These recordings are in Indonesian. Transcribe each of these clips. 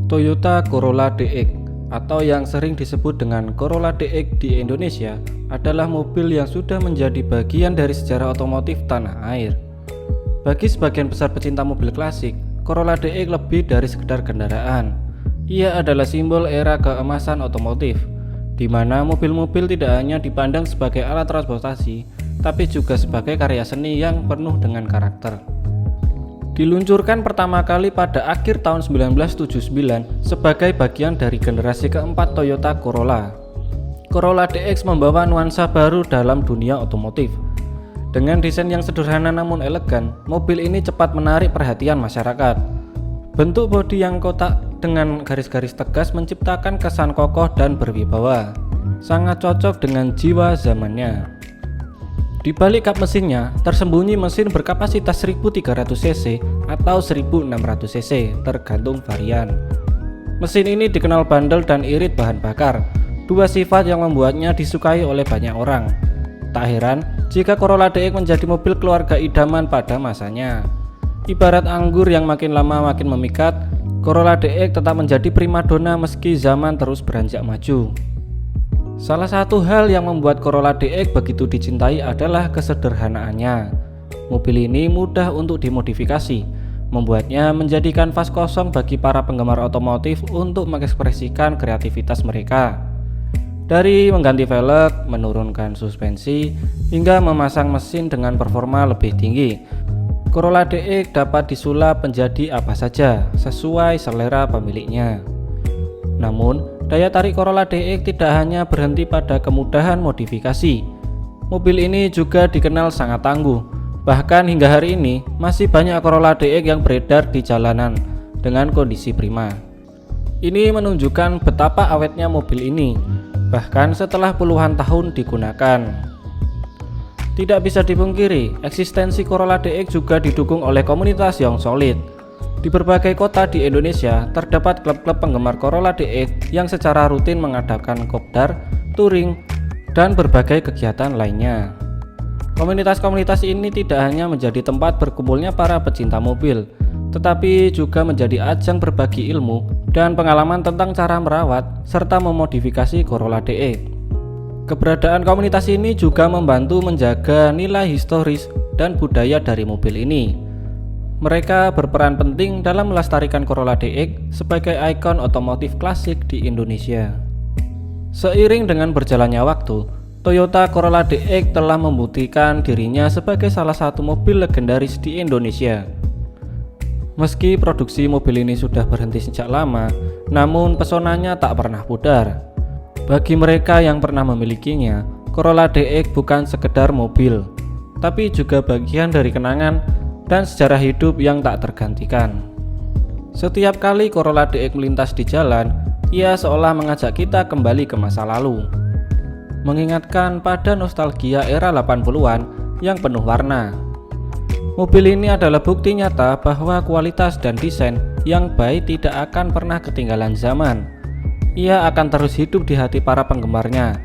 Toyota Corolla DX atau yang sering disebut dengan Corolla DX di Indonesia adalah mobil yang sudah menjadi bagian dari sejarah otomotif tanah air. Bagi sebagian besar pecinta mobil klasik, Corolla DX lebih dari sekedar kendaraan. Ia adalah simbol era keemasan otomotif, di mana mobil-mobil tidak hanya dipandang sebagai alat transportasi, tapi juga sebagai karya seni yang penuh dengan karakter. Diluncurkan pertama kali pada akhir tahun 1979 sebagai bagian dari generasi keempat Toyota Corolla. Corolla DX membawa nuansa baru dalam dunia otomotif. Dengan desain yang sederhana namun elegan, mobil ini cepat menarik perhatian masyarakat. Bentuk bodi yang kotak dengan garis-garis tegas menciptakan kesan kokoh dan berwibawa. Sangat cocok dengan jiwa zamannya. Di balik kap mesinnya tersembunyi mesin berkapasitas 1300 cc atau 1600 cc tergantung varian. Mesin ini dikenal bandel dan irit bahan bakar, dua sifat yang membuatnya disukai oleh banyak orang. Tak heran jika Corolla DX menjadi mobil keluarga idaman pada masanya. Ibarat anggur yang makin lama makin memikat, Corolla DX tetap menjadi primadona meski zaman terus beranjak maju. Salah satu hal yang membuat Corolla DX begitu dicintai adalah kesederhanaannya. Mobil ini mudah untuk dimodifikasi, membuatnya menjadi kanvas kosong bagi para penggemar otomotif untuk mengekspresikan kreativitas mereka. Dari mengganti velg, menurunkan suspensi, hingga memasang mesin dengan performa lebih tinggi, Corolla DX dapat disulap menjadi apa saja sesuai selera pemiliknya. Namun, daya tarik Corolla DX tidak hanya berhenti pada kemudahan modifikasi. Mobil ini juga dikenal sangat tangguh. Bahkan hingga hari ini masih banyak Corolla DX yang beredar di jalanan dengan kondisi prima. Ini menunjukkan betapa awetnya mobil ini, bahkan setelah puluhan tahun digunakan. Tidak bisa dipungkiri, eksistensi Corolla DX juga didukung oleh komunitas yang solid. Di berbagai kota di Indonesia terdapat klub-klub penggemar Corolla DX yang secara rutin mengadakan kopdar, touring, dan berbagai kegiatan lainnya. Komunitas-komunitas ini tidak hanya menjadi tempat berkumpulnya para pecinta mobil, tetapi juga menjadi ajang berbagi ilmu dan pengalaman tentang cara merawat serta memodifikasi Corolla DX. Keberadaan komunitas ini juga membantu menjaga nilai historis dan budaya dari mobil ini. Mereka berperan penting dalam melestarikan Corolla DX sebagai ikon otomotif klasik di Indonesia. Seiring dengan berjalannya waktu, Toyota Corolla DX telah membuktikan dirinya sebagai salah satu mobil legendaris di Indonesia. Meski produksi mobil ini sudah berhenti sejak lama, namun pesonanya tak pernah pudar. Bagi mereka yang pernah memilikinya, Corolla DX bukan sekedar mobil, tapi juga bagian dari kenangan dan sejarah hidup yang tak tergantikan. Setiap kali Corolla DX melintas di jalan, ia seolah mengajak kita kembali ke masa lalu, mengingatkan pada nostalgia era 80-an yang penuh warna. Mobil ini adalah bukti nyata bahwa kualitas dan desain yang baik tidak akan pernah ketinggalan zaman. Ia akan terus hidup di hati para penggemarnya,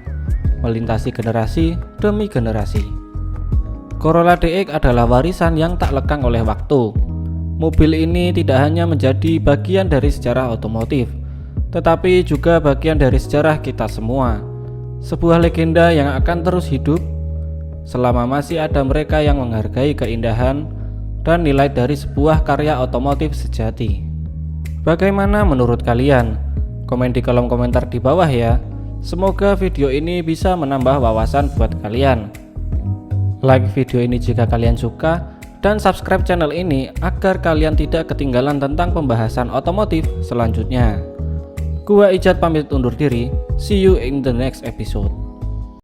melintasi generasi demi generasi. Corolla DX adalah warisan yang tak lekang oleh waktu. Mobil ini tidak hanya menjadi bagian dari sejarah otomotif, tetapi juga bagian dari sejarah kita semua. Sebuah legenda yang akan terus hidup selama masih ada mereka yang menghargai keindahan dan nilai dari sebuah karya otomotif sejati. Bagaimana menurut kalian? Komen di kolom komentar di bawah ya. Semoga video ini bisa menambah wawasan buat kalian. Like video ini jika kalian suka, dan subscribe channel ini agar kalian tidak ketinggalan tentang pembahasan otomotif selanjutnya. Gua Ijat pamit undur diri, see you in the next episode.